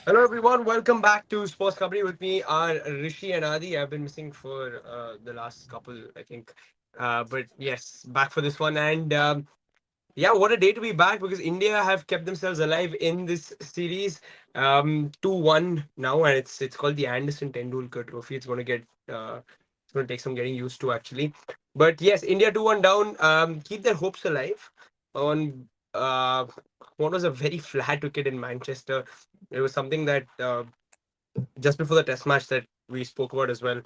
Hello, everyone. Welcome back to Sports Company. With me are Rishi and Adi. I've been missing for the last couple, I think. But yes, back for this one. And yeah, what a day to be back because India have kept themselves alive in this series. 2-1 now, and it's called the Anderson Tendulkar Trophy. It's going to take some getting used to actually. But yes, India 2-1 down. Keep their hopes alive on what was a very flat wicket in Manchester. It was something that just before the test match that we spoke about as well.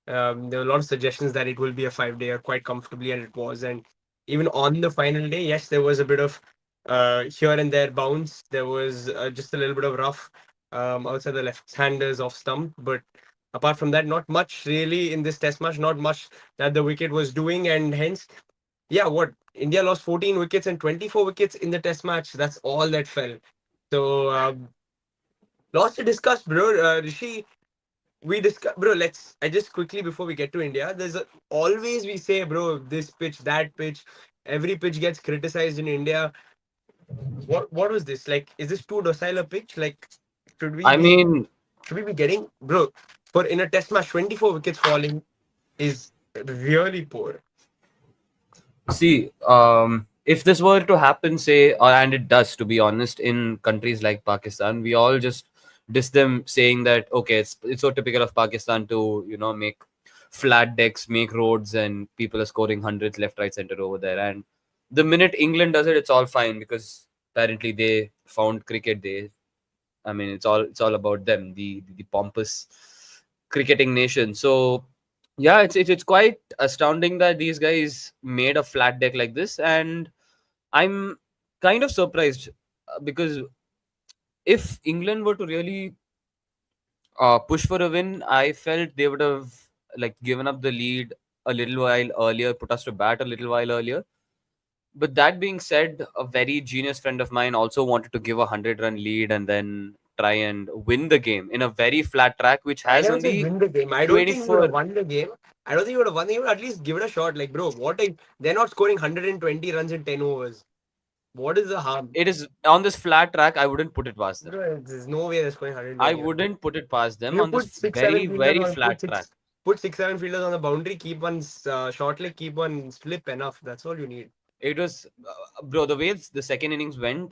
There were a lot of suggestions that it will be a 5 day quite comfortably, and it was. And even on the final day, yes, there was a bit of here and there bounce. There was just a little bit of rough outside the left-handers off stump, but apart from that, not much really in this test match. Not much that the wicket was doing, and hence, yeah, what India lost 14 wickets and 24 wickets in the test match. That's all that fell. So lots to discuss, bro. Rishi, we discuss, bro. Let's. I just quickly before we get to India. Always we say, bro, this pitch, that pitch. Every pitch gets criticized in India. What was this? Like, is this too docile a pitch? Like, should we I be mean, should we be getting, bro? For in a test match, 24 wickets falling is really poor. see, if this were to happen, say, and it does, to be honest, in countries like Pakistan, we all just diss them, saying that okay, it's so typical of Pakistan to make flat decks, make roads, and people are scoring hundreds left, right, center over there. And the minute England does it, it's all fine because apparently they found cricket. I mean, it's all about them, the pompous cricketing nation. So yeah, it's quite astounding that these guys made a flat deck like this, and I'm kind of surprised because if England were to really push for a win, I felt they would have like given up the lead a little while earlier, put us to bat a little while earlier. But that being said, a very genius friend of mine also wanted to give a 100-run lead and then try and win the game in a very flat track, which I has never said only win the game. I don't think we would 24. have won the game. I don't think we would have won the game. At least give it a shot. Like, bro, what if they're not scoring 120 runs in 10 overs? What is the harm? It is on this flat track. I wouldn't put it past them. Bro, there's no way they're scoring I 120 runs. wouldn't put it past them You on put this six, seven very, fielders very on flat track. put six, seven fielders on the boundary, keep one short leg, keep one slip enough. That's all you need. It was, bro, the way the second innings went,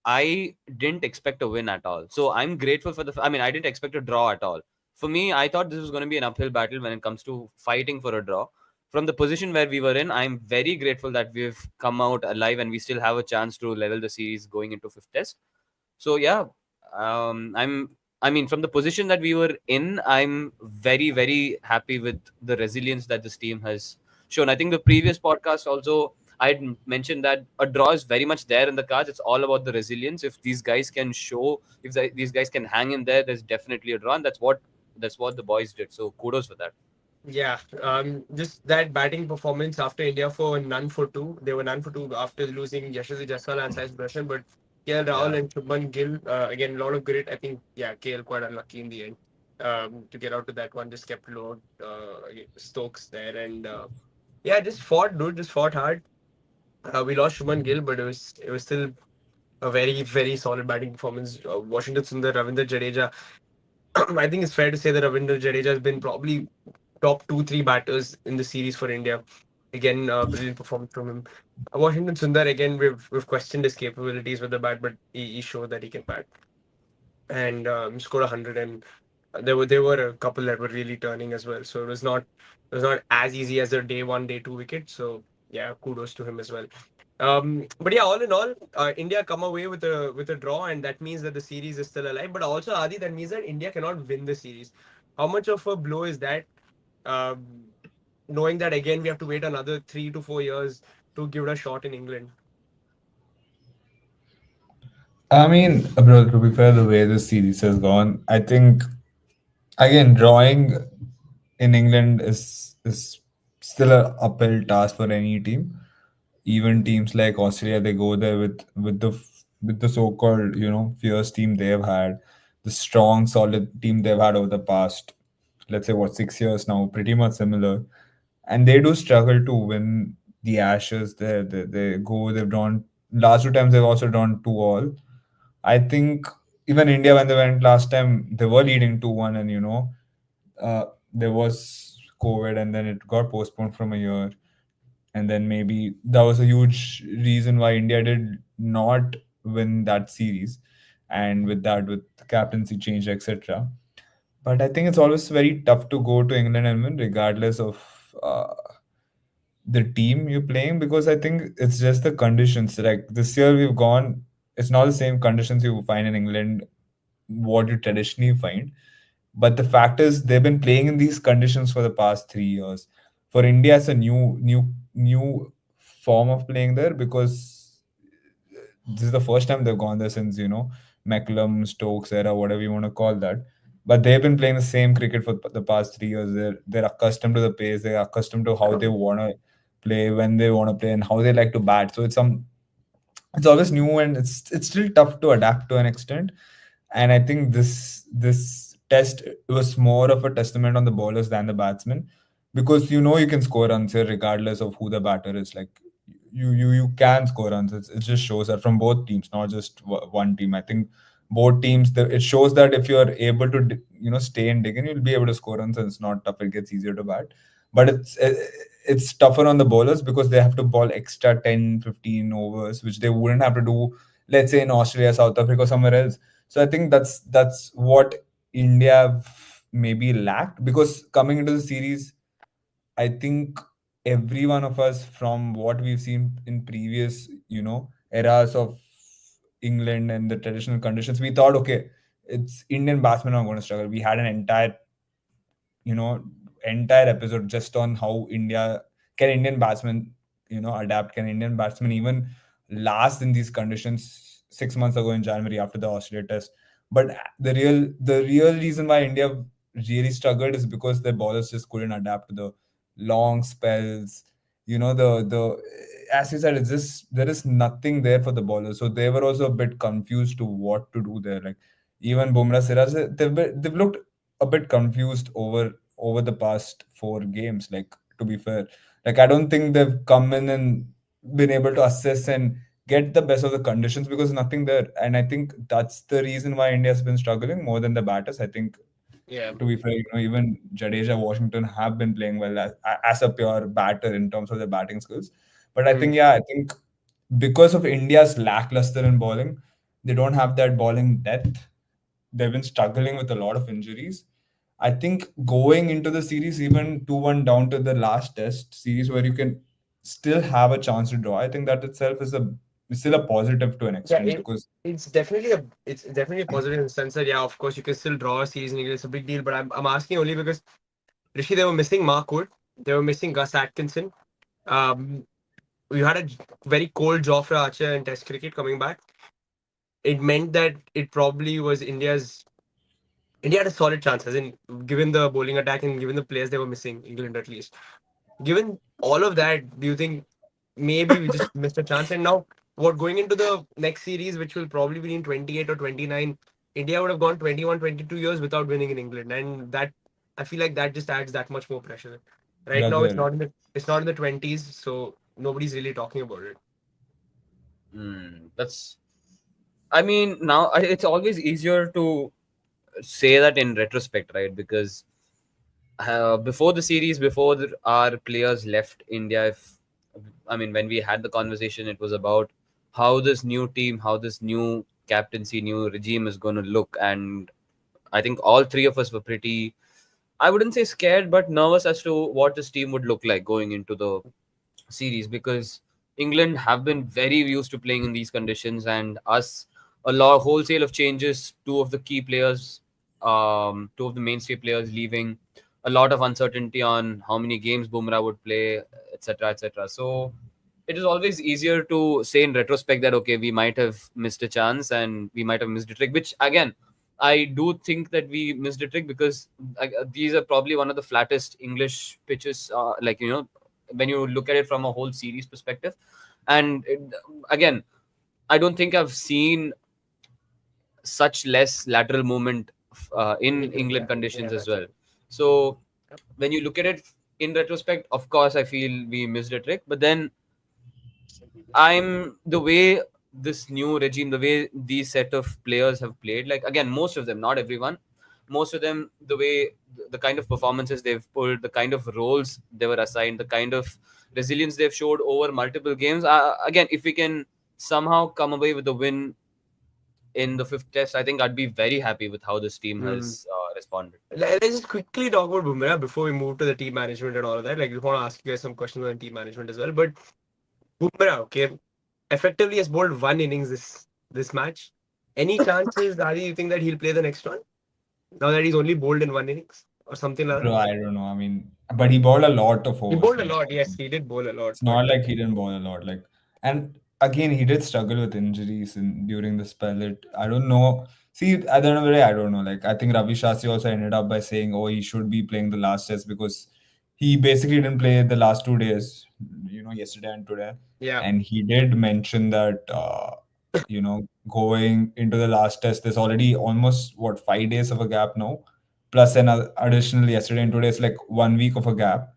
I didn't expect a win at all. So I'm grateful for I mean, I didn't expect a draw at all. For me, I thought this was going to be an uphill battle when it comes to fighting for a draw. From the position where we were in, I'm very grateful that we've come out alive and we still have a chance to level the series going into fifth test. So yeah, I'm. I mean, from the position that we were in, I'm very, very happy with the resilience that this team has shown. I think the previous podcast also I had mentioned that a draw is very much there in the cards. It's all about the resilience. If these guys can show, if these guys can hang in there, there's definitely a draw, and that's what the boys did. So kudos for that. Yeah, just that batting performance after India for none for two. They were none for two after losing Yashasvi Jaiswal and Sai Sudarshan, but KL Yeah. Rahul and Shubman Gill, again, a lot of grit. I think, yeah, KL quite unlucky in the end to get out to that one. Just kept low Stokes there. And yeah, just fought, dude, just fought hard. We lost Shubman Gill, but it was still a very, very solid batting performance. Washington Sundar, Ravindra Jadeja. I think it's fair to say that Ravindra Jadeja has been probably top two, three batters in the series for India. Again, brilliant performance from him. Washington Sundar, again, we've questioned his capabilities with the bat, but he showed that he can bat and scored 100. And there were a couple that were really turning as well. So it was not as easy as a day one, day two wicket. So yeah, kudos to him as well. But yeah, all in all, India come away with a draw, and that means that the series is still alive. But also, Adi, that means that India cannot win the series. How much of a blow is that? Um, Knowing that again we have to wait another 3 to 4 years to give it a shot in England. I mean, bro, to be fair, the way the series has gone, I think again drawing in England is still a uphill task for any team. Even teams like Australia, they go there with the so-called fierce team they have had, the strong, solid team they've had over the past, let's say what 6 years now, pretty much similar, and they do struggle to win the Ashes. They've drawn last two times they've also drawn 2-2. I think even India, when they went last time, they were leading 2-1, and there was COVID, and then it got postponed from a year, and then maybe that was a huge reason why India did not win that series, and with that, with the captaincy change, etc. But I think it's always very tough to go to England and win, regardless of the team you're playing, because I think it's just the conditions. Like this year, we've gone. It's not the same conditions you find in England, what you traditionally find. But the fact is, they've been playing in these conditions for the past 3 years. For India, it's a new form of playing there, because this is the first time they've gone there since McCullum, Stokes era, whatever you want to call that. But they've been playing the same cricket for the past 3 years. They're accustomed to the pace. They're accustomed to how they want to play, when they want to play, and how they like to bat. So it's always new, and it's still tough to adapt to an extent. And I think this test was more of a testament on the bowlers than the batsmen, because you can score runs here regardless of who the batter is. Like you can score runs. It just shows that from both teams, not just one team. I think both teams. It shows that if you are able to stay and dig in, you'll be able to score runs, and it's not tough. It gets easier to bat, but it's tougher on the bowlers, because they have to bowl extra 10-15 overs, which they wouldn't have to do, let's say, in Australia, South Africa, or somewhere else. So I think that's what India maybe lacked, because coming into the series, I think every one of us, from what we've seen in previous, eras of England and the traditional conditions, we thought, okay, it's Indian batsmen are going to struggle. We had an you know entire episode just on how Indian batsmen adapt. Can Indian batsmen even last in these conditions 6 months ago in January after the Australia test? But the real reason why India really struggled is because their bowlers just couldn't adapt to the long spells. The as you said, it's just there is nothing there for the bowlers, so they were also a bit confused to what to do there. Like even Bumrah, Siraj, they've looked a bit confused over the past 4 games. Like, to be fair, like I don't think they've come in and been able to assess and get the best of the conditions, because nothing there. And I think that's the reason why India has been struggling more than the batters. I think, Yeah. to be fair, even Jadeja, Washington have been playing well as a pure batter in terms of their batting skills. But Mm. I think because of India's lackluster in bowling, they don't have that bowling depth. They've been struggling with a lot of injuries. I think going into the series, even 2-1 down to the last test series, where you can still have a chance to draw, I think that itself is still a positive to an Yeah, extent, because it's definitely a positive in the sense that, yeah, of course you can still draw a series in England. It's a big deal, but I'm asking only because Rishi, they were missing Mark Wood, they were missing Gus Atkinson. Um, we had a very cold Jofra Archer in Test cricket coming back. It meant that it probably was India had a solid chance, as in given the bowling attack and given the players they were missing, England at least. Given all of that, do you think maybe we just missed a chance? And now, what going into the next series, which will probably be in 28 or 29, India would have gone 21, 22 years without winning in England, and that I feel like that just adds that much more pressure. Right that's now, where it's not in the 20s, so nobody's really talking about it. That's. I mean, now it's always easier to say that in retrospect, right? Because before the series, before our players left India, if I mean, when we had the conversation, it was about how this new team, how this new captaincy, new regime is going to look, and I think all three of us were pretty, I wouldn't say scared, but nervous as to what this team would look like going into the series, because England have been very used to playing in these conditions, and us a lot wholesale of changes. Two of the key players, two of the mainstay players leaving, a lot of uncertainty on how many games Bumrah would play, etc., etc. So it is always easier to say in retrospect that okay, we might have missed a chance and we might have missed a trick. Which again, I do think that we missed a trick because these are probably one of the flattest English pitches. When you look at it from a whole series perspective. And again, I don't think I've seen such less lateral movement In in England, England yeah, conditions yeah, as that's well. it. So when you look at it in retrospect, of course, I feel we missed a trick. But then I'm the way this new regime, the way these set of players have played, like again, most of them, not everyone, most of them, the way the kind of performances they've pulled, the kind of roles they were assigned, the kind of resilience they've showed over multiple games. Again, if we can somehow come away with a win in the fifth test, I think I'd be very happy with how this team Hmm. has responded. Let's just quickly talk about Bumrah before we move to the team management and all of that. Like, we want to ask you guys some questions on team management as well. But Bumrah, okay, effectively has bowled one innings this match. Any chances, Adi, you think that he'll play the next one? Now that he's only bowled in one innings or something like that? Bro, I don't know. I mean, but he bowled a lot of He overs. bowled a Like, lot, yes, he did bowl a lot, it's but not like he didn't bowl a lot. Like, and again, he did struggle with injuries during the spell. I don't know. See, at the end of the day, I don't know. Like, I think Ravi Shastri also ended up by saying, "Oh, he should be playing the last test because he basically didn't play the last 2 days. Yesterday and today." yeah. And he did mention that, going into the last test, there's already almost 5 days of a gap now, plus another additional yesterday and today. It's like 1 week of a gap,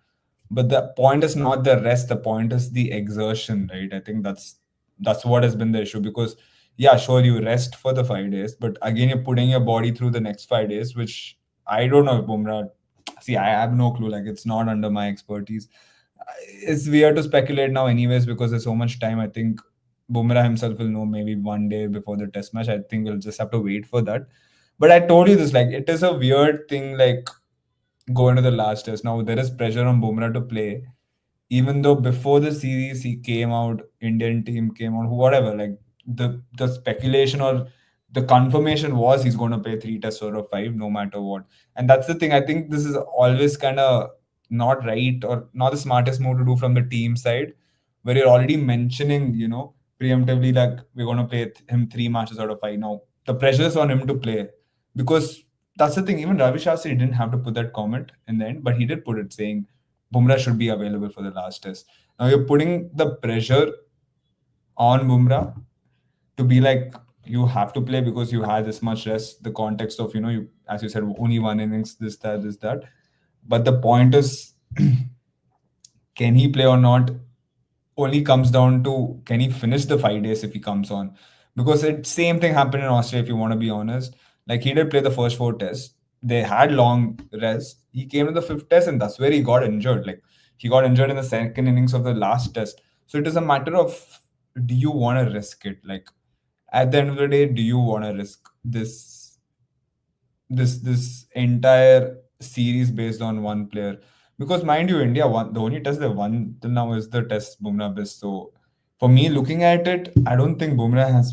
but the point is not the rest, the point is the exertion, right? I think that's what has been the issue, because yeah, sure, you rest for the 5 days, but again, you're putting your body through the next 5 days, which I don't know if Bumrah. See, I have no clue, like it's not under my expertise. It's weird to speculate now anyways, because there's so much time. I think Bumrah himself will know maybe one day before the test match. I think we'll just have to wait for that. But I told you this, like it is a weird thing, like go into the last test. Now there is pressure on Bumrah to play, even though before the series he came out, Indian team came out, whatever. Like the speculation or the confirmation was he's going to play 3 tests out of 5, no matter what. And that's the thing. I think this is always kind of not right or not the smartest move to do from the team side, where you're already mentioning, preemptively, like we're going to play him 3 matches out of 5. Now the pressure is on him to play, because that's the thing. Even Ravi Shastri didn't have to put that comment in the end, but he did put it saying Bumrah should be available for the last test. Now you're putting the pressure on Bumrah to be like, you have to play because you had this much rest. The context of, you, as you said, only one innings, this that. But the point is, can he play or not? Only comes down to, can he finish the 5 days if he comes on? Because it same thing happened in Australia, if you want to be honest. Like he did play the first 4 tests. They had long rest. He came to the fifth test, and that's where he got injured. Like he got injured in the second innings of the last test. So it is a matter of, do you want to risk it? Like at the end of the day, do you want to risk this entire series based on one player? Because mind you, India won the only test they won till now is the test Bumrah best. So for me, looking at it, I don't think Bumrah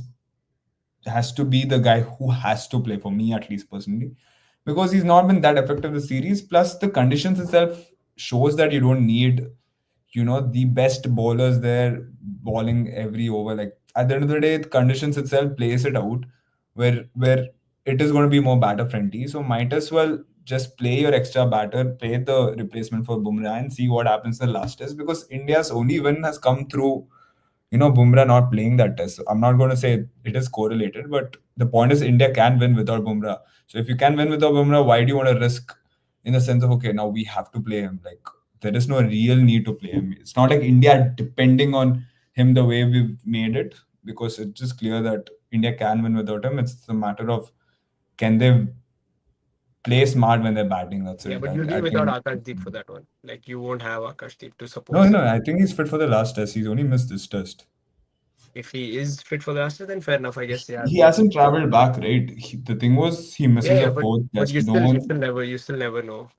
has to be the guy who has to play, for me at least personally, because he's not been that effective this series. Plus the conditions itself shows that you don't need, the best bowlers there bowling every over. Like at the end of the day, the conditions itself plays it out, where it is going to be more batter friendly. So might as well just play your extra batter, play the replacement for Bumrah, and see what happens in the last test, because India's only win has come through, Bumrah not playing that test. So I'm not going to say it is correlated, but the point is India can win without Bumrah. So if you can win without Bumrah, why do you want to risk, in the sense of, okay, now we have to play him? Like there is no real need to play him. It's not like India depending on him the way we've made it, because it's just clear that India can win without him. It's a matter of, can they play smart when they're batting? That's Yeah, it. but you'll be I without think. Akashdeep for that one. Like, you won't have Akashdeep to No, support him. no, I think he's fit for the last test. He's only missed this test. If he is fit for the Masters, then fair enough, I guess. Yeah, He hasn't traveled back, right? The thing was, he yeah, misses yeah. the But fourth but test. No one. you still never know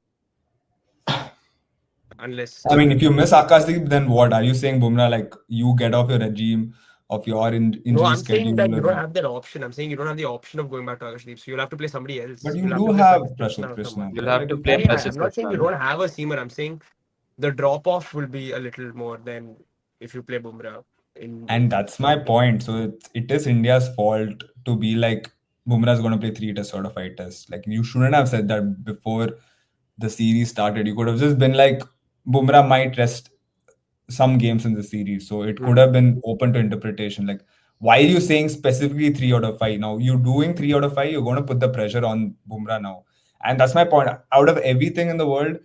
unless. I mean, if you miss Akashdeep, then what? Are you saying Bumrah, like you get off your regime of your No, injury I'm saying that schedule, you don't have that option. I'm saying you don't have the option of going back to Akashdeep, so you'll have to play somebody but else. you You'll have do to play have Prasidh Prashant Krishna or Krishna, someone. You'll bro. have Like, to Yeah, play yeah. Prasidh I'm not saying Krishna. you don't have a seamer. I'm saying the drop off will be a little more than if you play Bumrah in and that's my point. So it is India's fault to be like, Bumrah's going to play 3 tests out of 5 tests. Like you shouldn't have said that before the series started. You could have just been like, Bumrah might rest some games in the series. So it could Mm. have been open to interpretation. Like, why are you saying specifically 3 out of 5? Now you're doing 3 out of 5, you're going to put the pressure on Bumrah now. And that's my point. Out of everything in the world,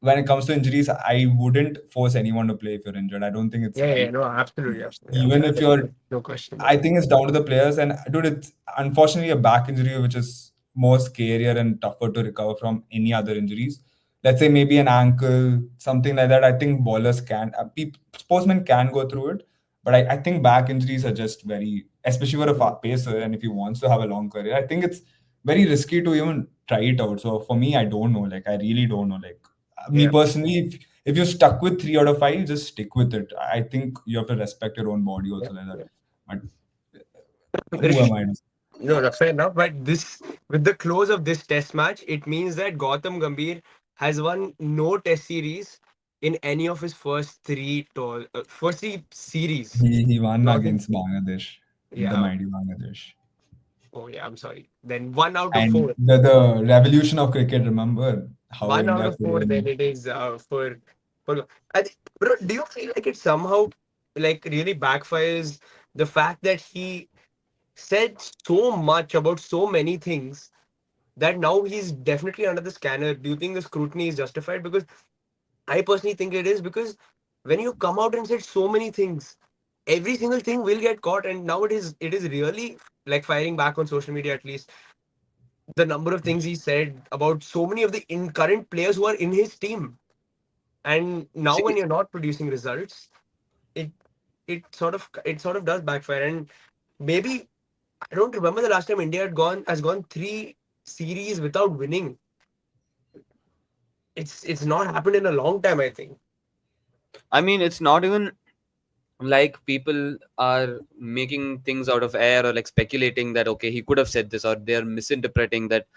when it comes to injuries, I wouldn't force anyone to play if you're injured. I don't think it's Yeah, yeah, right. no, absolutely, absolutely. I Even mean, if you're, no question about I that. think it's down to the players. And dude, it's unfortunately a back injury, which is more scarier and tougher to recover from any other injuries. Let's say maybe an ankle, something like that. I think bowlers can, sportsmen can go through it. But I think back injuries are just very, especially for a pacer, and if he wants to have a long career, I think it's very risky to even try it out. So for me, I don't know. Like, I really don't know. Like, me Yeah, personally, if you're stuck with 3 out of 5, just stick with it. I think you have to respect your own body yeah, also like that. yeah. But who am Rishi, I to no, no, fair enough. But this, with the close of this test match, it means that Gautam Gambhir has won no test series in any of his first three series. he won Not in, against Bangladesh, the yeah. mighty Bangladesh. Oh, yeah, I'm sorry. Then one out of And four. the revolution of cricket, remember how One out India of four, then couldn't. it is for. I think, bro, do you feel like it somehow like really backfires the fact that he said so much about so many things that now he's definitely under the scanner? Do you think the scrutiny is justified? Because I personally think it is, because when you come out and said so many things, every single thing will get caught, and now it is really like firing back on social media. At least the number of things he said about so many of the current players who are in his team, and now when See, you're not producing results, it it sort of does backfire. And maybe I don't remember the last time India has gone three series without winning. It's not happened in a long time, I think. I mean, it's not even like people are making things out of air or like speculating that okay, he could have said this, or they're misinterpreting that,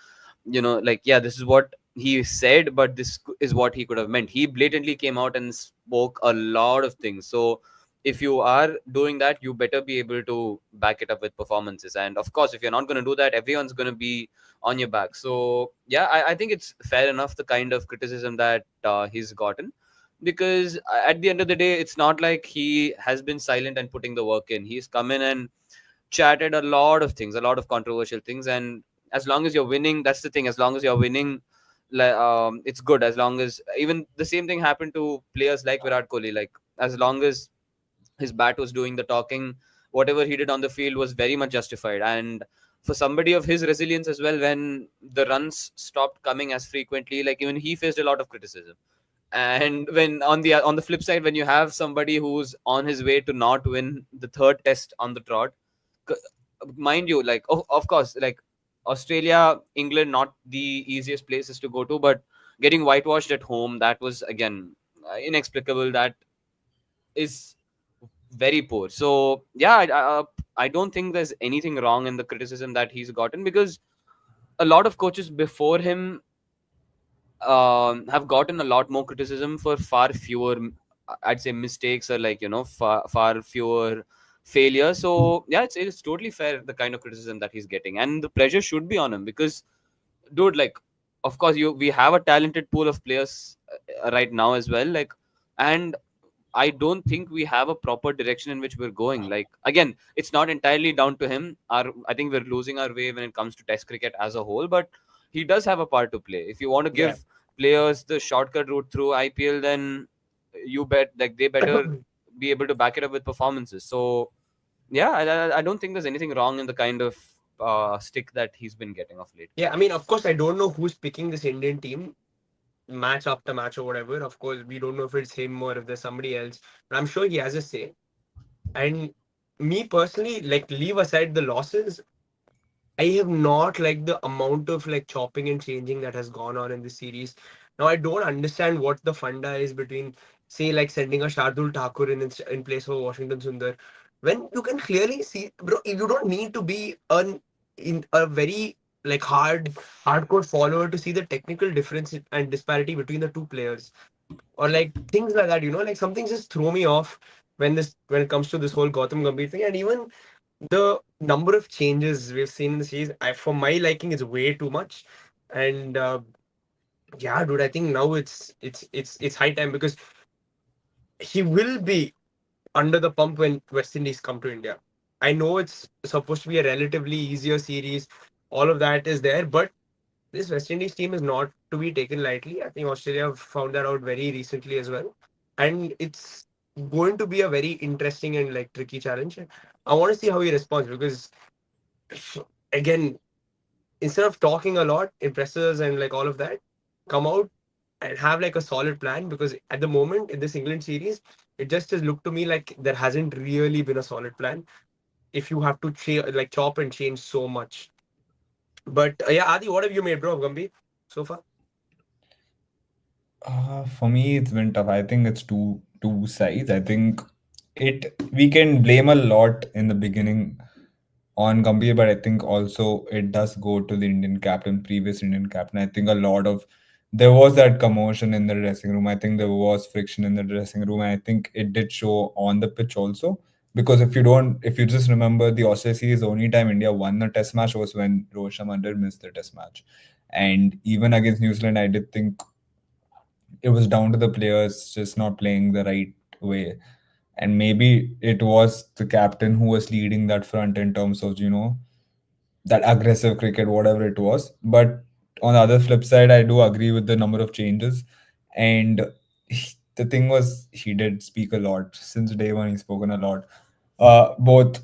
like, yeah, this is what he said, but this is what he could have meant. He blatantly came out and spoke a lot of things. So if you are doing that, you better be able to back it up with performances. And of course, if you're not going to do that, everyone's going to be on your back. So yeah, I think it's fair enough, the kind of criticism that he's gotten, because at the end of the day, it's not like he has been silent and putting the work in. He's come in and chatted a lot of things, a lot of controversial things. And as long as you're winning, that's the thing. As long as you're winning, it's good. As long as, even the same thing happened to players like Virat Kohli. Like, as long as his bat was doing the talking, whatever he did on the field was very much justified. And for somebody of his resilience as well, when the runs stopped coming as frequently, like, even he faced a lot of criticism. And when on the flip side, when you have somebody who's on his way to not win the third test on the trot, c- mind you, like, of course, like, Australia, England, not the easiest places to go to, but getting whitewashed at home, that was again inexplicable. That is very poor. So yeah, I don't think there's anything wrong in the criticism that he's gotten, because a lot of coaches before him have gotten a lot more criticism for far fewer, I'd say, mistakes, or like, far fewer failures. So yeah, it's totally fair, the kind of criticism that he's getting, and the pressure should be on him, because, dude, like, of course, we have a talented pool of players right now as well, like, and I don't think we have a proper direction in which we're going. Like, again, it's not entirely down to him. I think we're losing our way when it comes to Test cricket as a whole, but he does have a part to play. If you want to Yeah. give players the shortcut route through IPL, then you bet, like, they better be able to back it up with performances. So yeah, I don't think there's anything wrong in the kind of stick that he's been getting of late. Yeah, I mean, of course, I don't know who's picking this Indian team match after match or whatever. Of course, we don't know if it's him or if there's somebody else, but I'm sure he has a say. And me personally, like, leave aside the losses, I have not liked the amount of like chopping and changing that has gone on in this series. Now I don't understand what the funda is between, say, like sending a Shardul Thakur in place of Washington Sundar, when you can clearly see, bro, you don't need to be in a very like hardcore follower to see the technical difference and disparity between the two players, or like things like that. Like some things just throw me off when it comes to this whole Gautam Gambhir thing, and even the number of changes we've seen in the series, for my liking, is way too much. And yeah, dude, I think now it's high time, because he will be under the pump when West Indies come to India. I know it's supposed to be a relatively easier series, all of that is there, but this West Indies team is not to be taken lightly. I think Australia have found that out very recently as well, and it's going to be a very interesting and like tricky challenge. I want to see how he responds because again, instead of talking a lot, impresses and like all of that, come out and have like a solid plan because at the moment in this England series, it just has looked to me like there hasn't really been a solid plan. If you have to like chop and change so much, but yeah, Adi, what have you made, bro, of Gambhir so far? For me, it's been tough. I think it's two sides. I think it we can blame a lot in the beginning on Gambhir, but I think also it does go to the Indian captain, previous Indian captain. I think a lot of there was that commotion in the dressing room. I think there was friction in the dressing room, and I think it did show on the pitch also. Because if you just remember the Australia series, the only time India won the Test match was when Rohit Sharma did miss the Test match, and even against New Zealand, I did think it was down to the players just not playing the right way. And maybe it was the captain who was leading that front in terms of, that aggressive cricket, whatever it was. But on the other flip side, I do agree with the number of changes. And the thing was, he did speak a lot. Since day one, he's spoken a lot. Both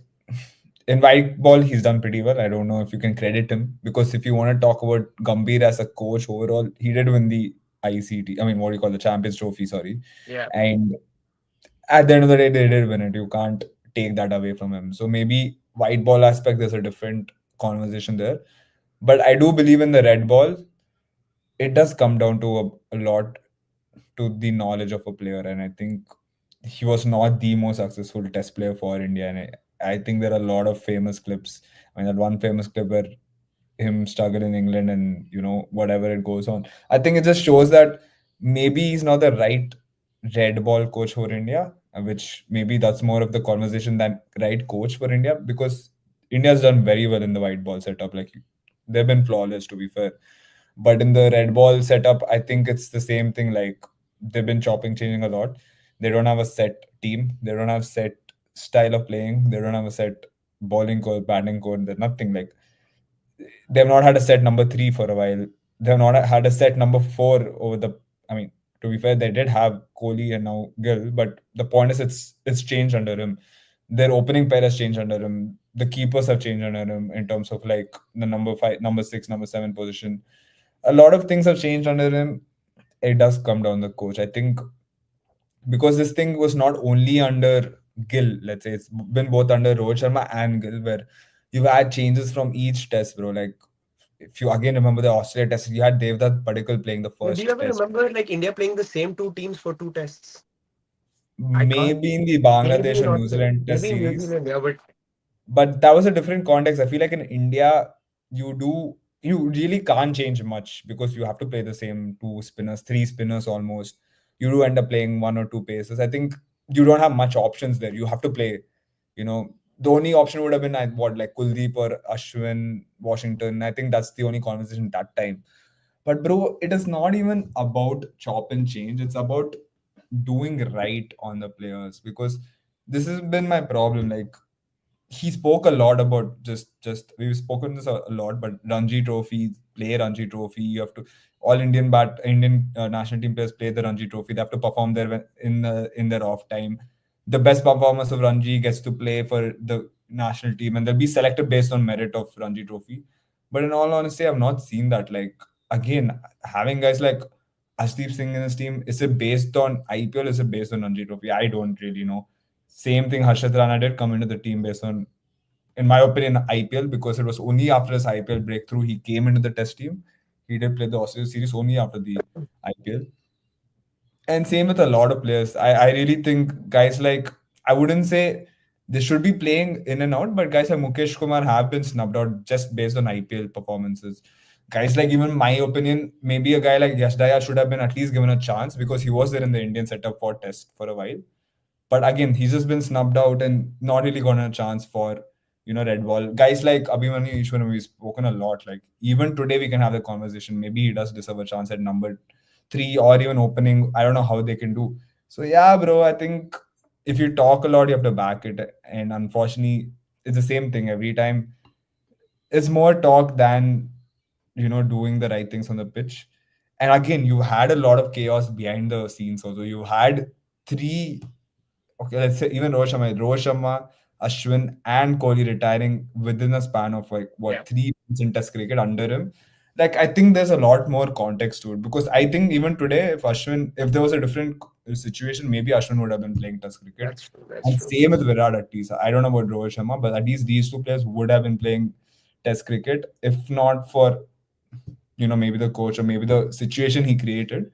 in white ball, he's done pretty well. I don't know if you can credit him because if you want to talk about Gambhir as a coach overall, he did win the ICT. I mean, what do you call the Champions Trophy? Sorry, Yeah. and at the end of the day, they did win it. You can't take that away from him. So maybe white ball aspect, there's a different conversation there. But I do believe in the red ball. It does come down to a lot to the knowledge of a player, and I think he was not the most successful Test player for India. And I think there are a lot of famous clips. I mean, that one famous clip where him struggle in England and whatever it goes on. I think it just shows that maybe he's not the right red ball coach for India, which maybe that's more of the conversation than right coach for India because India's done very well in the white ball setup. Like they've been flawless to be fair. But in the red ball setup, I think it's the same thing. Like they've been chopping, changing a lot. They don't have a set team. They don't have set style of playing. They don't have a set bowling core, batting core. There's nothing like they've not had a set number three for a while. They've not had a set number four over the. I mean, to be fair, they did have Kohli and now Gill, but the point is, it's changed under him. Their opening pair has changed under him. The keepers have changed under him in terms of like the number five, number six, number seven position. A lot of things have changed under him. It does come down the coach. I think because this thing was not only under Gill, let's say it's been both under Rohit Sharma and Gill, where you've had changes from each test, bro. Like if you again remember the Australia test, you had Devdutt Padikkal playing the Do you first ever test. remember like India playing the same two teams for two tests? I can't. Maybe in the Maybe Bangladesh or not. New Zealand test Maybe in New series, Zealand, yeah, but but that was a different context. I feel like in India, you really can't change much because you have to play the same two spinners, three spinners almost. You do end up playing one or two paces. I think you don't have much options there. You have to play, the only option would have been what like Kuldeep or Ashwin, Washington. I think that's the only conversation that time. But bro, it is not even about chop and change. It's about doing right on the players because this has been my problem. Like he spoke a lot about just we've spoken this a lot, but Ranji Trophy, play Ranji Trophy. You have to all Indian national team players play the Ranji Trophy. They have to perform there in their off time. The best performance of Ranji gets to play for the national team, and they'll be selected based on merit of Ranji Trophy. But in all honesty, I've not seen that. Like again, having guys like Ashdeep Singh in his team, is it based on IPL? Is it based on Ranji Trophy? I don't really know. Same thing Harshit Rana did come into the team based on, in my opinion, IPL because it was only after his IPL breakthrough he came into the test team. He did play the Australia series only after the IPL. And same with a lot of players. I really think guys like, I wouldn't say they should be playing in and out, but guys like Mukesh Kumar have been snubbed out just based on IPL performances. Guys like, even my opinion, maybe a guy like Yash Daya should have been at least given a chance because he was there in the Indian setup for test for a while. But again, he's just been snubbed out and not really gotten a chance for, red ball. Guys like Abhimanyu Ishwaran, we've spoken a lot. Like even today we can have the conversation. Maybe he does deserve a chance at number three or even opening. I don't know how they can do. So yeah, bro, I think if you talk a lot, you have to back it. And unfortunately, it's the same thing every time. It's more talk than doing the right things on the pitch. And again, you had a lot of chaos behind the scenes also. You had three, okay, let's say even Rohit Sharma, Ashwin, and Kohli retiring within a span of like Yeah, what 3 months in Test cricket under him. Like I think there's a lot more context to it because I think even today, if there was a different situation, maybe Ashwin would have been playing Test cricket. that's true. That's And true. same with Virat at least. I don't know about Rohit Sharma, but at least these two players would have been playing Test cricket if not for maybe the coach or maybe the situation he created.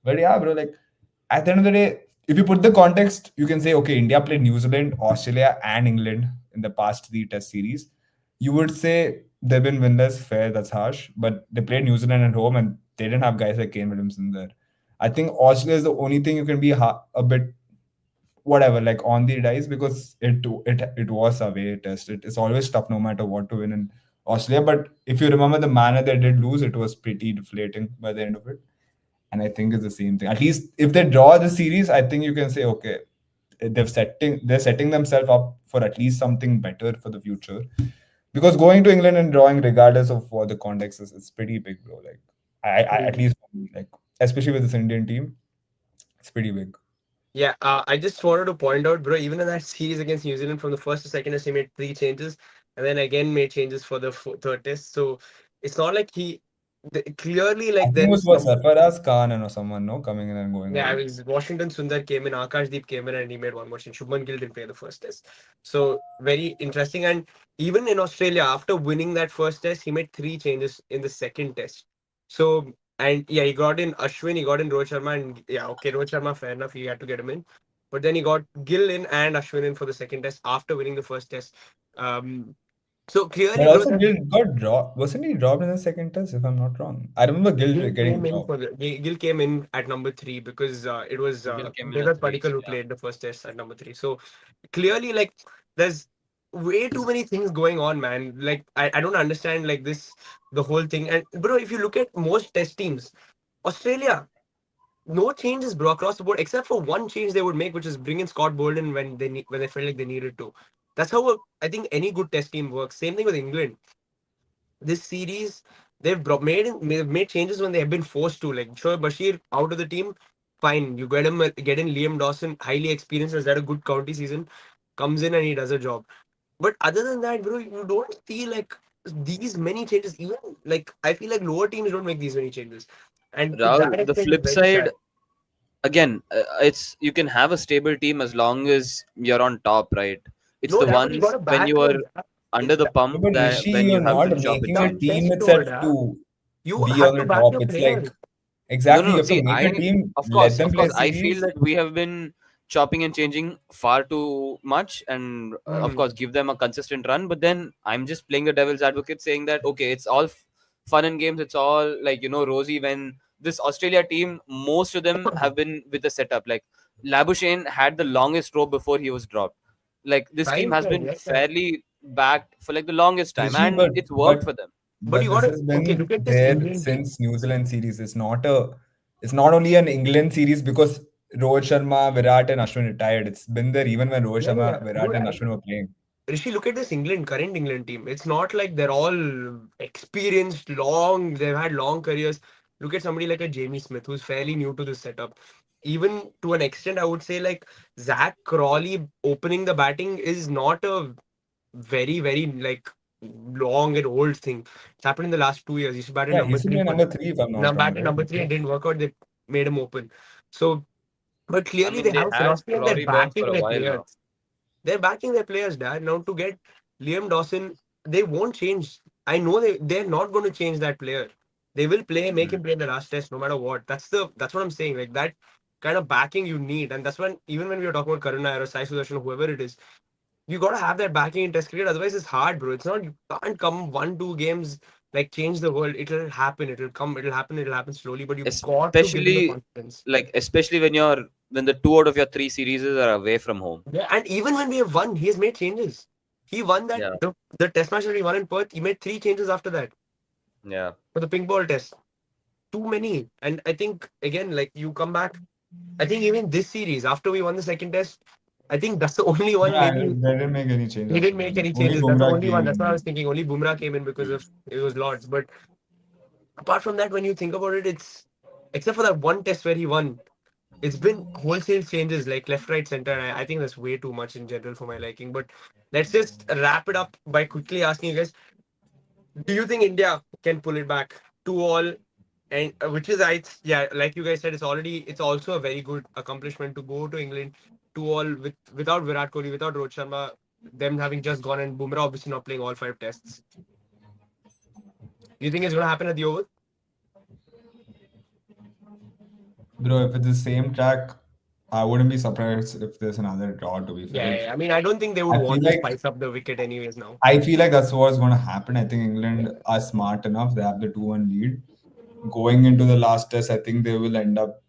But yeah, bro, like at the end of the day, if you put the context, you can say, okay, India played New Zealand, Australia, and England in the past 3 Test series. You would say they've been winless, fair, that's harsh, but they played New Zealand at home and they didn't have guys like Kane Williamson there. I think Australia is the only thing you can be a bit whatever, like on the dice because it was away test. It's always tough no matter what to win in Australia. But if you remember the manner they did lose, it was pretty deflating by the end of it. And I think it's the same thing. At least if they draw the series, I think you can say, okay, they're setting themselves up for at least something better for the future. Because going to England and drawing, regardless of what the context is, it's pretty big, bro. Like I at least for me, like especially with this Indian team, it's pretty big. Yeah, I just wanted to point out, bro, even in that series against New Zealand, from the first to second test, he made 3 changes and then again made changes for the third test. So it's not like clearly, I like, think it there was is what some. Sarfaraz Khan and or someone, no, coming in and going Yeah, I out. was Washington Sundar came in, Akashdeep came in, and he made one more change. Shubman Gill didn't play the first test. So very interesting. And even in Australia, after winning that first test, he made 3 changes in the second test. So, and yeah, he got in Ashwin, he got in Rohit Sharma, and yeah, okay, Rohit Sharma, fair enough, he had to get him in. But then he got Gill in and Ashwin in for the second test after winning the first test. Um, so But clearly, bro, also that Gill got dropped. Wasn't he dropped in the second test, if I'm not wrong? I remember Gill Gill getting came in dropped. for Gill came in at number 3 because it was Gill came in at Devat three. Padikkal who Yeah. played the first test at number 3. So clearly, like, there's way too many things going on, man. Like, I don't understand like this the whole thing. And bro, if you look at most test teams, Australia, no changes, bro, across the board except for one change they would make, which is bring in Scott Bolden when when they felt like they needed to. That's how I think any good test team works. Same thing with England. This series, they've made changes when they have been forced to. Like, sure, Bashir out of the team, fine. You get in Liam Dawson, highly experienced, has had a good county season, comes in and he does a job. But other than that, bro, you don't see like these many changes. Even like I feel like lower teams don't make these many changes, and to Rahul, that the extent, it's flip very side, sad. again, it's you can have a stable team as long as you're on top, right? It's No, the that but you got ones to when back you your. are under It's the that Yeah, pump but that Rishi, when you're you have not to chop and making a tough change. team test though, itself da. to You be have on to the back top. your It's like players. No, exactly no, you no. have to See, make a team, let them of play course, I feel series. that we have been chopping and changing far too much, and of Hmm. course, give them a consistent run. But then I'm just playing the devil's advocate, saying that okay, it's all fun and games. It's all like rosy. When this Australia team, most of them have been with the setup. Like Labuschagne had the longest rope before he was dropped. Like this team Fine, has fine, been yes, sir. fairly backed for like the longest time, Rishi, and but it's worked but for them. But you this got to has okay. been Look at this there Indian team. since New Zealand series. It's not only an England series because Rohit Sharma, Virat, and Ashwin retired. It's been there even when Rohit Yeah, Sharma, yeah. Virat, Dude, and Ashwin were playing. Rishi, look at this current England team. It's not like they're all experienced, long, they've had long careers. Look at somebody like a Jamie Smith, who's fairly new to this setup. Even to an extent, I would say like Zach Crawley opening the batting is not a very, like long and old thing. It's happened in the last 2 years. He used to bat at Yeah, he number used to three play for number them. three if I'm Now not wrong, bat at right? number 3 and didn't work out. They made him open. So, but I clearly they mean, they have a had philosophy and they're Rory Burns for backing a their while players. now. They're backing their players, Dad. Now to get Liam Dawson, they won't change. I know they're not going to change that player. They will make him Hmm. play in the last test no matter what. That's what I'm saying. Like that kind of backing you need, and that's when even when we were talking about Karuna or Sai Sudarshan or whoever it is, you got to have that backing in test cricket. Otherwise, it's hard, bro. It's not, you can't come 1 2 games like change the world. It'll happen. It'll come. It'll happen. It'll happen slowly. But you got to give them the Especially confidence. especially when the two out of your three series are away from home. Yeah, and even when we have won, he has made changes. He won that Yeah, the test match that he won in Perth. He made 3 changes after that yeah. for the pink ball test. Too many. And I think again, like you come back. I think even this series after we won the second test, I think that's the only one. Yeah, Maybe they didn't make any change he after didn't that. make any Only changes. That's the Bumrah only came one. That's what I was in. thinking. Only Bumrah came in because of it was Lords. But apart from that, when you think about it, it's except for that one test where he won, it's been wholesale changes like left, right, center. And I think that's way too much in general for my liking. But let's just wrap it up by quickly asking you guys: do you think India can pull it back 2-all? And which is, yeah, like you guys said, it's also a very good accomplishment to go to England 2-all without Virat Kohli, without Rohit Sharma, them having just gone, and Bumrah obviously not playing all five tests. Do you think it's going to happen at the Oval? Bro, if it's the same track, I wouldn't be surprised if there's another draw, to be fair. Yeah, yeah. I mean, I don't think they would I feel want to like spice up the wicket anyways now. I feel like that's what's going to happen. I think England are smart enough. They have the 2-1 lead. Going into the last test, I think they will end up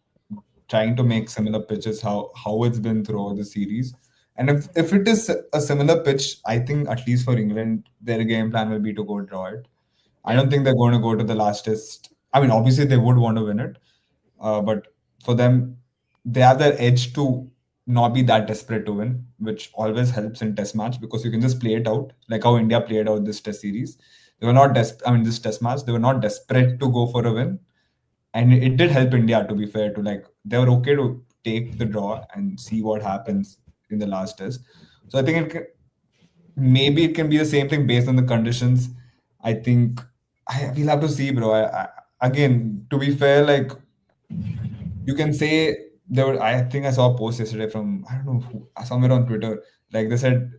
trying to make similar pitches how it's been throughout the series. And if it is a similar pitch, I think at least for England, their game plan will be to go draw it. I Yeah, don't think they're going to go to the last test. I mean, obviously they would want to win it, but for them, they have their edge to not be that desperate to win, which always helps in test match because you can just play it out like how India played out this test series. They were not I mean, this test match, they were not desperate to go for a win, and it did help India. To be fair, to like they were okay to take the draw and see what happens in the last test. So I think maybe it can be the same thing based on the conditions. I think we'll have to see, bro. Again, to be fair, like you can say there were. I think I saw a post yesterday from I don't know somewhere on Twitter. Like they said,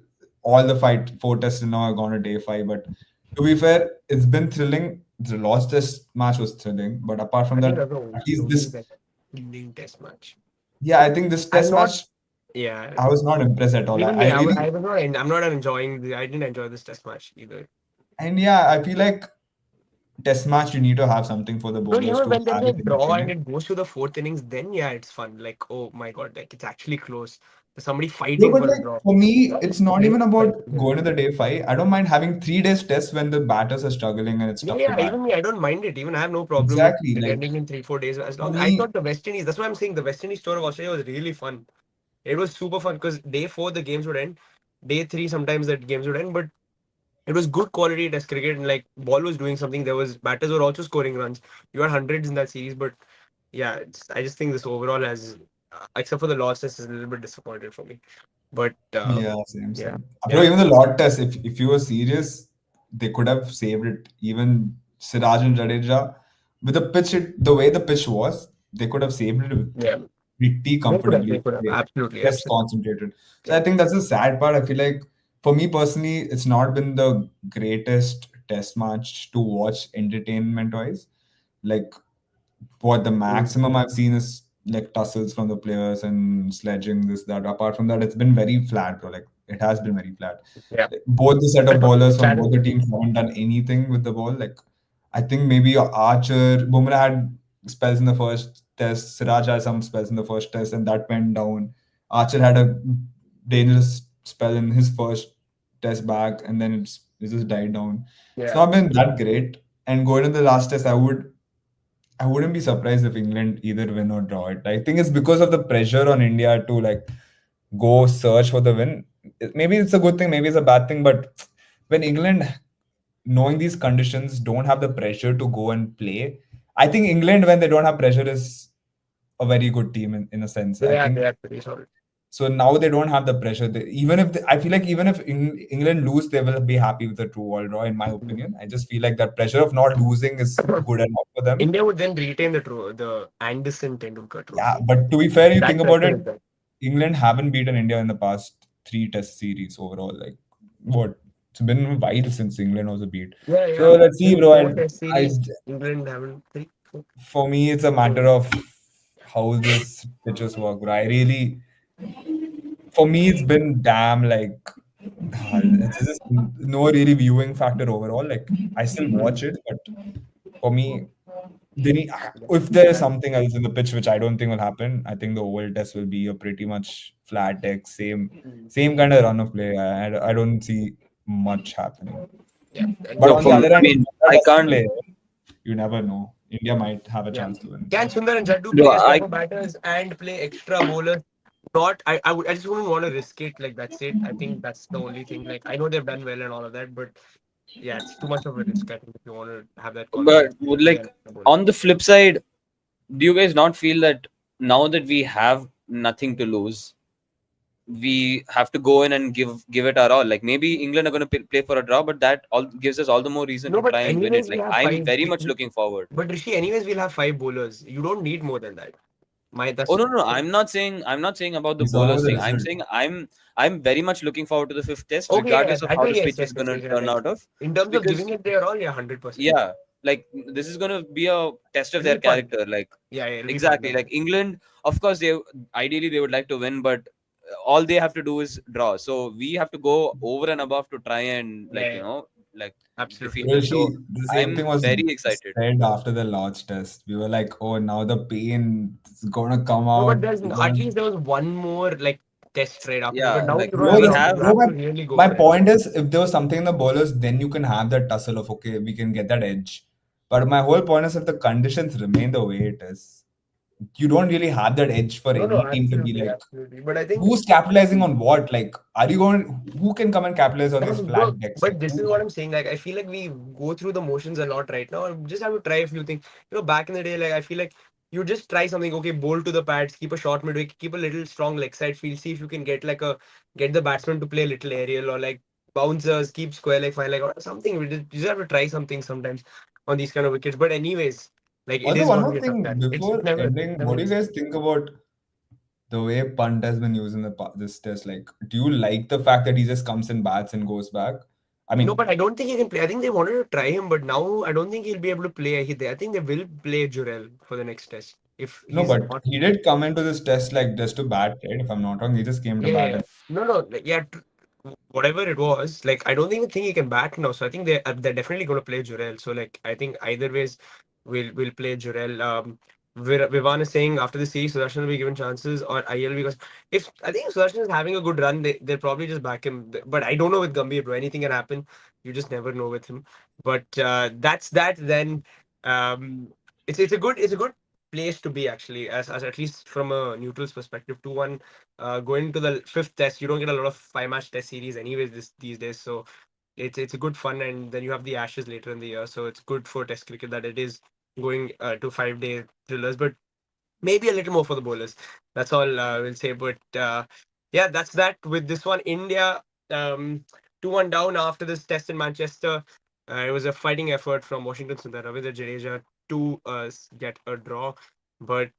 all the four tests now are gone to day five. But to be fair, it's been thrilling. The last test match was thrilling, but apart from I think that, that's at least the this, best winning test match. yeah, I think this I'm test not. match, Yeah, I was not impressed at all. even I me. really, I was not. I'm not enjoying. I didn't enjoy this test match either. and yeah, I feel like test match you need to have something for the But bowlers even to when there's have a it draw and entertaining. it goes to the fourth innings, then yeah, it's fun. Like, oh my god, like it's actually close. There's somebody No, fighting but for a like draw. for me, That it's is not very even about exciting. going to the day five. I don't mind having 3 days test when the batters are struggling and it's Yeah, tough to yeah. bat. Even me, I don't mind it. Even I have no problem with Exactly. it Like ending in 3-4 days. As for long I me, thought the West Indies. That's why I'm saying the West Indies tour of Australia was really fun. It was super fun because day four the games would end. Day three sometimes the games would end, but it was good quality test cricket and like ball was doing something. There was batters were also scoring runs. You had hundreds in that series, but yeah, I just think this overall has, except for the losses, is a little bit disappointed for me. But yeah, same, yeah, same. Bro, yeah, even the Lord test, if you were serious, they could have saved it. Even Siraj and Jadeja, with the way the pitch was, they could have saved it yeah. pretty They comfortably. could have They absolutely, just absolutely. concentrated. So Yeah, I think that's the sad part. I feel like for me personally, it's not been the greatest test match to watch entertainment wise. Like what the mm, maximum I've seen is like tussles from the players and sledging this that. Apart from that, it's been very flat, bro. Like it has been very flat. yeah. Like, both the set of bowlers from both the Challenging. teams haven't done anything with the ball. Like I think maybe Archer, Bumrah had spells in the first test. Siraj had some spells in the first test, and that went down. Archer had a dangerous spell in his first test back, and then it just died down. It's Yeah, not been that great. And going to the last test, I wouldn't be surprised if England either win or draw it. I think it's because of the pressure on India to like go search for the win. Maybe it's a good thing, maybe it's a bad thing, but when England, knowing these conditions, don't have the pressure to go and play, I think England, when they don't have pressure, is a very good team in a sense. I they think are pretty solid. so. Now they don't have the pressure. Even if I feel like even if England lose, they will be happy with the 2-all draw. In my opinion, I just feel like that pressure of not losing is good enough for them. India would then retain the Anderson Tendulkar Yeah, trophy. but to be fair, you That think about pressure it, is there. England haven't beaten India in the past 3 test series overall. Like, what? It's been a while since England was a beat. Yeah, So yeah. let's see, In bro. four test I, series, England haven't three, four. for me, it's a matter of how this pitches work, bro. For me, it's been damn like, it's just no really viewing factor overall. Like, I still watch it, but for me, they need, if there's something else in the pitch, which I don't think will happen, I think the oval test will be a pretty much flat deck, same kind of run of play. I don't see much happening. Yeah, But and No, on the from other I hand, if mean, India I doesn't can't. play, you never know. India might have a yeah. chance to win. Can Sundar and Jaddu No, play as I proper batters and play extra bowlers? Not, I just wouldn't want to risk it. Like that's it. I think that's the only thing. Like I know they've done well and all of that, but yeah, it's too much of a risk. I think if you want to have that But confidence, would yeah, like bowler. on the flip side, do you guys not feel that now that we have nothing to lose, we have to go in and give it our all? Like maybe England are going to play for a draw, but that all gives us all the more reason No, to but try and win it. anyways, we Like have I'm five. very much looking forward. But Rishi, anyways, we'll have five bowlers. You don't need more than that. My Oh that's no, no, I'm not saying about the He's talking about bowlers the thing. I'm result. saying I'm very much looking forward to the fifth test, okay. Yeah, regardless of that how will the yes, pitch yes, is yes, gonna yes. Yeah, turn like out of. in terms of giving Because it their all, yeah, 100%. yeah, like this is gonna be a test of It'll their be fun. character. Like Yeah, yeah, it'll be fun. exactly, like England, of course they ideally they would like to win, but all they have to do is draw. So we have to go over and above to try and Yeah, like yeah, like defeat absolutely. them. So Rishi, the same thing I'm was very excited. said after the Lord's test. We were like, oh, now the pain is gonna come No, but out. there's We're at gonna... least there was one more like test right after this. But Yeah, now like you don't No, have we that option. have You no, have to really go my for it. point is, if there was something in the bowlers, then you can have that tussle of, okay, we can get that edge. But my whole point is, if the conditions remain the way it is, you don't really have that edge for No, no, any team to be absolutely, like, absolutely. But I think who's capitalizing on what? Like, are you going, who can come and capitalize on no, these no, bro, flat decks? but Like, this is who? what I'm saying. Like, I feel like we go through the motions a lot right now. And just have to try a few things. Back in the day, like I feel like you just try something. Okay, bowl to the pads, keep a short midwick, keep a little strong leg side field. See if you can get the batsman to play a little aerial or like bouncers, keep square leg, fine leg or something. You just have to try something sometimes on these kind of wickets. But anyways, like it Also, is one going to more be a tough thing challenge. It's before never, ending, never what do you easy. guys think about the way Punt has been using this test? Like, do you like the fact that he just comes and bats and goes back? I No, mean, but I don't think he can play. I think they wanted to try him, but now I don't think he'll be able to play. I think they will play Jurel for the next test if no, he's but not. he did come into this test like just to bat, right? If I'm not wrong, he just came to Yeah, yeah, bat. yeah. No, no, like, yeah. Whatever it was, like I don't even think he can bat now. So I think they're definitely going to play Jurel. So like I think either ways, we'll play Jurel. Vivan is saying after the series, Sudarshan will be given chances or IL because if I think if Sudarshan is having a good run, they'll probably just back him. But I don't know with Gambhir, bro. Anything can happen. You just never know with him. But that's that. Then um, it's a good place to be actually, as at least from a neutral's perspective. 2-1 going to the fifth test, you don't get a lot of five-match test series anyways these days. So it's a good fun, and then you have the Ashes later in the year. So it's good for test cricket that it is going to 5-day thrillers, but maybe a little more for the bowlers. That's all we'll say. But yeah, that's that with this one. India um, 2-1 down after this test in Manchester. It was a fighting effort from Washington Sundar, Ravindra Jadeja to get a draw. But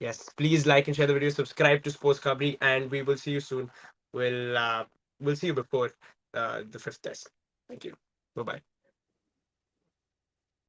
yes, please like and share the video, subscribe to Sports Kabri, and we will see you soon. We'll see you before the fifth test. Thank you. Bye bye.